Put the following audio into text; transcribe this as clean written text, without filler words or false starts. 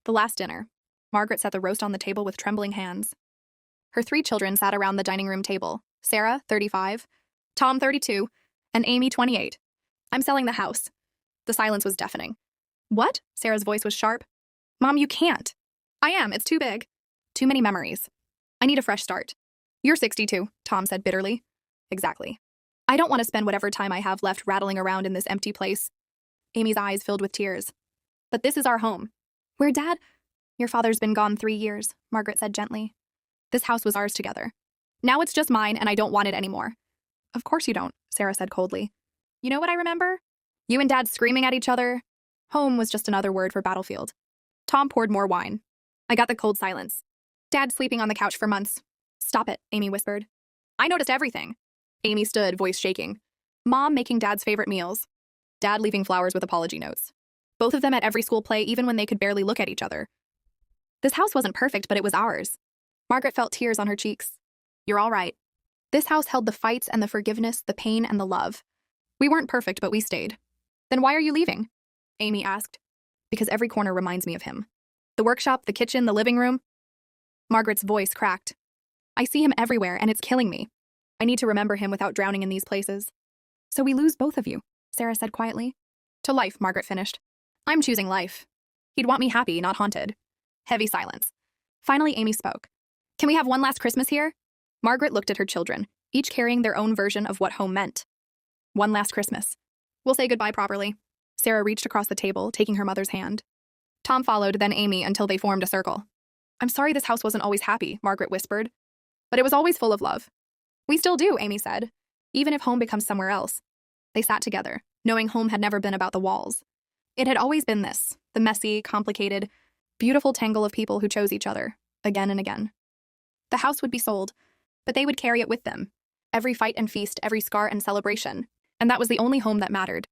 The last dinner. Margaret set the roast on the table with trembling hands. Her 3 children sat around the dining room table. Sarah, 35, Tom, 32, and Amy, 28. I'm selling the house. The silence was deafening. What? Sarah's voice was sharp. Mom, you can't. I am. It's too big. Too many memories. I need a fresh start. You're 62, Tom said bitterly. Exactly. I don't want to spend whatever time I have left rattling around in this empty place. Amy's eyes filled with tears. But this is our home. Where, Dad? Your father's been gone 3 years, Margaret said gently. This house was ours together. Now it's just mine, and I don't want it anymore. Of course you don't, Sarah said coldly. You know what I remember? You and Dad screaming at each other. Home was just another word for battlefield. Tom poured more wine. I got the cold silence. Dad sleeping on the couch for months. Stop it, Amy whispered. I noticed everything. Amy stood, voice shaking. Mom making Dad's favorite meals. Dad leaving flowers with apology notes. Both of them at every school play, even when they could barely look at each other. This house wasn't perfect, but it was ours. Margaret felt tears on her cheeks. You're all right. This house held the fights and the forgiveness, the pain and the love. We weren't perfect, but we stayed. Then why are you leaving? Amy asked. Because every corner reminds me of him. The workshop, the kitchen, the living room. Margaret's voice cracked. I see him everywhere, and it's killing me. I need to remember him without drowning in these places. So we lose both of you, Sarah said quietly. To life, Margaret finished. I'm choosing life. He'd want me happy, not haunted. Heavy silence. Finally, Amy spoke. Can we have one last Christmas here? Margaret looked at her children, each carrying their own version of what home meant. One last Christmas. We'll say goodbye properly. Sarah reached across the table, taking her mother's hand. Tom followed, then Amy, until they formed a circle. I'm sorry this house wasn't always happy, Margaret whispered. But it was always full of love. We still do, Amy said, even if home becomes somewhere else. They sat together, knowing home had never been about the walls. It had always been this, the messy, complicated, beautiful tangle of people who chose each other, again and again. The house would be sold, but they would carry it with them. Every fight and feast, every scar and celebration. And that was the only home that mattered.